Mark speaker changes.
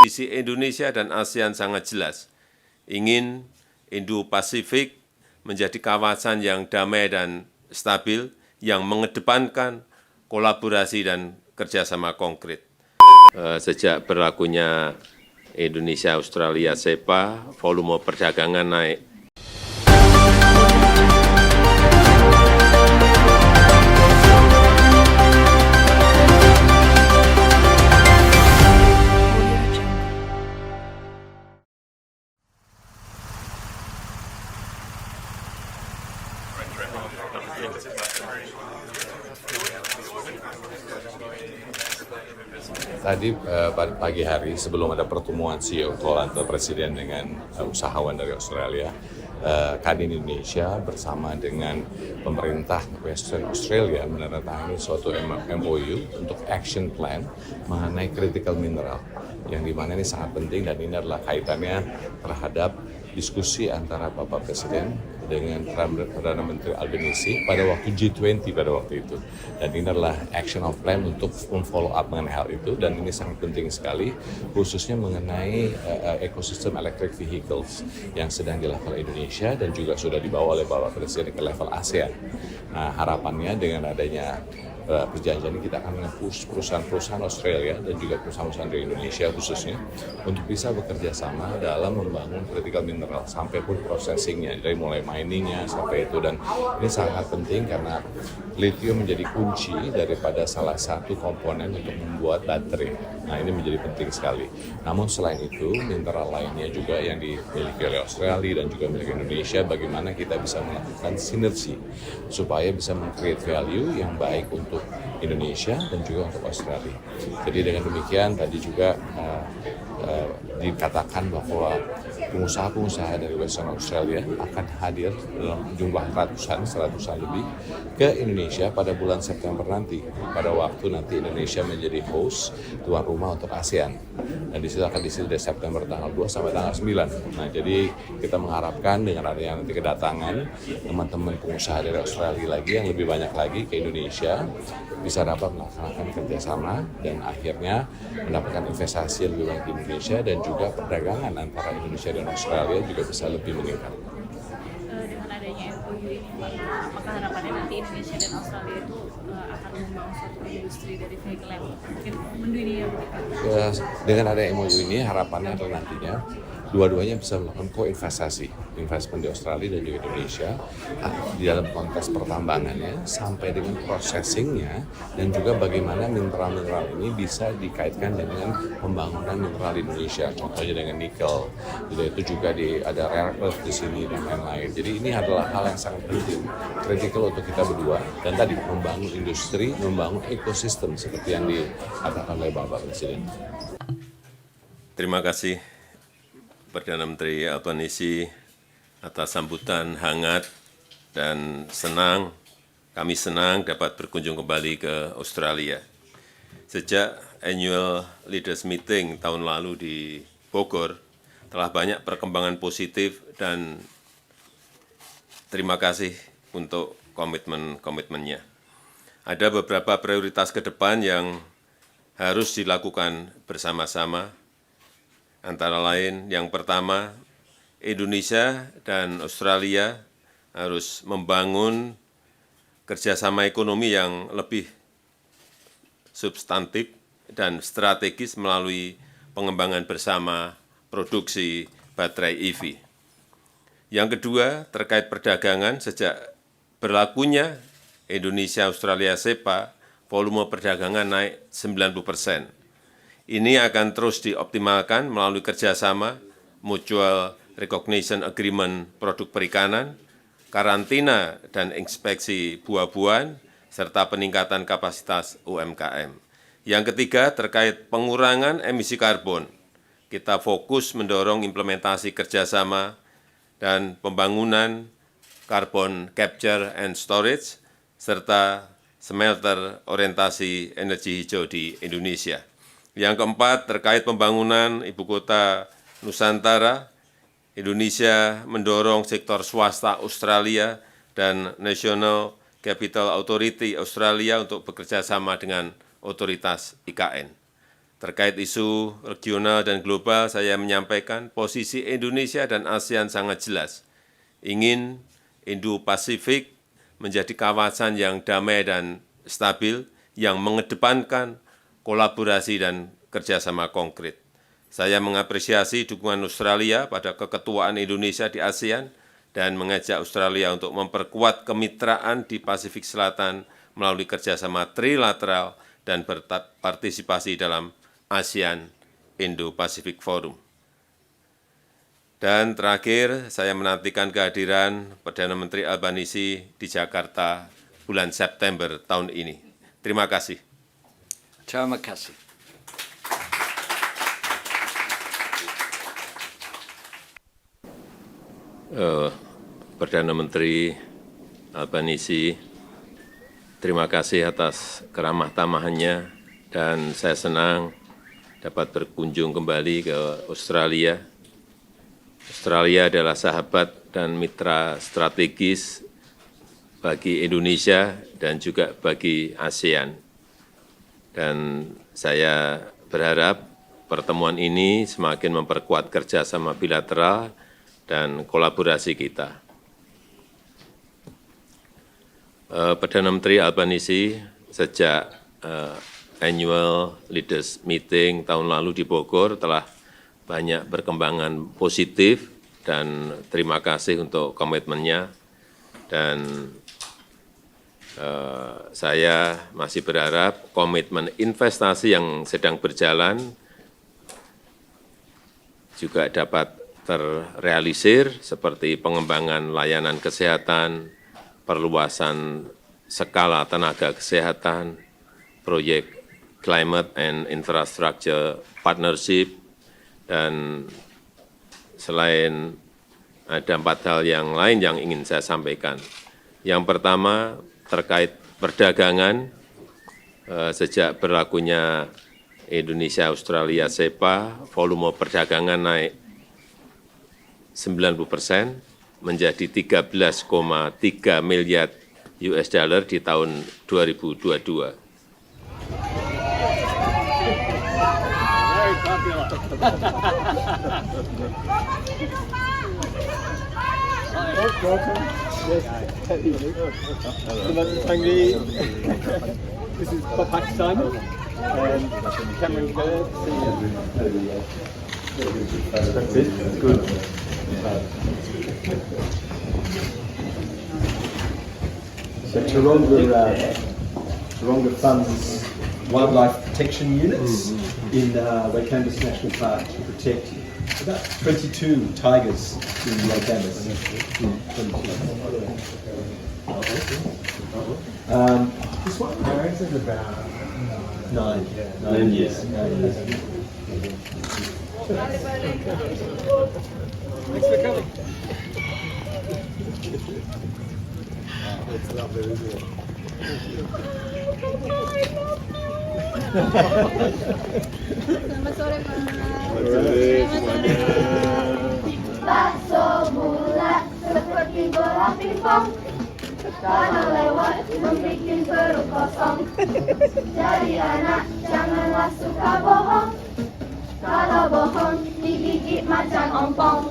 Speaker 1: Visi Indonesia dan ASEAN sangat jelas, ingin Indo-Pasifik menjadi kawasan yang damai dan stabil, yang mengedepankan kolaborasi dan kerjasama konkret. Sejak berlakunya Indonesia-Australia CEPA, volume perdagangan naik.
Speaker 2: Tadi pagi hari sebelum ada pertemuan CEO tol antara Presiden dengan usahawan dari Australia, Kadin Indonesia bersama dengan pemerintah Western Australia menandatangani suatu MOU untuk action plan mengenai critical mineral, yang dimana ini sangat penting dan ini adalah kaitannya terhadap diskusi antara Bapak Presiden dengan Perdana Menteri Albanese pada waktu G20 pada waktu itu. Dan ini adalah action of plan untuk follow up mengenai hal itu, dan ini sangat penting sekali khususnya mengenai ekosistem electric vehicles yang sedang dilakukan Indonesia dan juga sudah dibawa oleh Bapak Presiden ke level ASEAN. Nah, harapannya dengan adanya perjanjian ini kita akan mempush perusahaan-perusahaan Australia dan juga perusahaan-perusahaan dari Indonesia khususnya untuk bisa bekerja sama dalam membangun critical mineral sampai pun processingnya, dari mulai miningnya sampai itu. Dan ini sangat penting karena lithium menjadi kunci daripada salah satu komponen untuk membuat baterai. Nah, ini menjadi penting sekali. Namun selain itu, mineral lainnya juga yang dimiliki oleh Australia dan juga milik Indonesia, bagaimana kita bisa melakukan sinergi supaya bisa meng-create value yang baik untuk Indonesia dan juga untuk Australia. Jadi dengan demikian tadi juga dikatakan bahwa pengusaha-pengusaha dari Western Australia akan hadir dalam jumlah seratusan lebih ke Indonesia pada bulan September nanti, pada waktu nanti Indonesia menjadi host tuan rumah untuk ASEAN. Dan di situ akan diisi dari September tanggal 2 sampai tanggal 9. Nah, jadi kita mengharapkan dengan adanya nanti kedatangan teman-teman pengusaha dari Australia lagi yang lebih banyak lagi ke Indonesia, bisa dapat melaksanakan kerjasama dan akhirnya mendapatkan investasi yang lebih banyak di Indonesia, dan juga perdagangan antara Indonesia dan Australia juga bisa lebih meningkat.
Speaker 3: Dengan adanya MOU ini, apakah harapannya nanti Indonesia dan Australia itu akan membangun suatu industri dari vehicle yang mungkin mendunia?
Speaker 2: Ya, dengan adanya MOU ini harapannya adalah nantinya dua-duanya bisa melakukan koinvestasi, investment di Australia dan juga Indonesia di dalam konteks pertambangannya sampai dengan processingnya, dan juga bagaimana mineral-mineral ini bisa dikaitkan dengan pembangunan mineral di Indonesia, contohnya dengan nikel, itu juga ada rare earth di sini dan lain-lain. Jadi ini adalah hal yang sangat penting, kritikal untuk kita berdua, dan tadi membangun industri, membangun ekosistem seperti yang dikatakan oleh Bapak Presiden.
Speaker 1: Terima kasih Perdana Menteri Albanese atas sambutan hangat dan senang. Kami senang dapat berkunjung kembali ke Australia. Sejak Annual Leaders Meeting tahun lalu di Bogor, telah banyak perkembangan positif dan terima kasih untuk komitmen-komitmennya. Ada beberapa prioritas ke depan yang harus dilakukan bersama-sama. Antara lain, yang pertama, Indonesia dan Australia harus membangun kerjasama ekonomi yang lebih substantif dan strategis melalui pengembangan bersama produksi baterai EV. Yang kedua, terkait perdagangan, sejak berlakunya Indonesia-Australia CEPA, volume perdagangan naik 90%. Ini akan terus dioptimalkan melalui kerjasama, mutual recognition agreement produk perikanan, karantina dan inspeksi buah-buahan, serta peningkatan kapasitas UMKM. Yang ketiga, terkait pengurangan emisi karbon, kita fokus mendorong implementasi kerjasama dan pembangunan carbon capture and storage, serta smelter orientasi energi hijau di Indonesia. Yang keempat, terkait pembangunan Ibu Kota Nusantara, Indonesia mendorong sektor swasta Australia dan National Capital Authority Australia untuk bekerja sama dengan otoritas IKN. Terkait isu regional dan global, saya menyampaikan posisi Indonesia dan ASEAN sangat jelas. Ingin Indo-Pasifik menjadi kawasan yang damai dan stabil, yang mengedepankan kolaborasi dan kerjasama konkret. Saya mengapresiasi dukungan Australia pada keketuaan Indonesia di ASEAN dan mengajak Australia untuk memperkuat kemitraan di Pasifik Selatan melalui kerjasama trilateral dan berpartisipasi dalam ASEAN Indo-Pacific Forum. Dan terakhir, saya menantikan kehadiran Perdana Menteri Albanisi di Jakarta bulan September tahun ini. Terima kasih.
Speaker 4: Terima kasih.
Speaker 1: Perdana Menteri Albanisi, terima kasih atas keramah tamahannya dan saya senang dapat berkunjung kembali ke Australia. Australia adalah sahabat dan mitra strategis bagi Indonesia dan juga bagi ASEAN. Dan saya berharap pertemuan ini semakin memperkuat kerjasama bilateral dan kolaborasi kita. Perdana Menteri Albanisi sejak Annual Leaders Meeting tahun lalu di Bogor telah banyak perkembangan positif dan terima kasih untuk komitmennya dan saya masih berharap komitmen investasi yang sedang berjalan juga dapat terrealisir seperti pengembangan layanan kesehatan, perluasan skala tenaga kesehatan, proyek Climate and Infrastructure Partnership, dan selain ada 4 hal yang lain yang ingin saya sampaikan. Yang pertama terkait perdagangan, sejak berlakunya Indonesia-Australia CEPA, volume perdagangan naik 90% menjadi 13,3 miliar US dollar di tahun 2022.
Speaker 5: This is Pakistan and Cameron Bird. That's it. Good. So Taronga funds wildlife protection units in Waikamis National Park to protect about 22 tigers in Waikamis. This one? This is about 9 years. Thanks for coming. It's lovely, isn't it?
Speaker 6: Selamat sore, Pak.
Speaker 7: Bakso bulat seperti bola pingpong, kalau lewat membikin perut kosong. Jadi anak janganlah suka bohong, kalau bohong digigit macan ompong.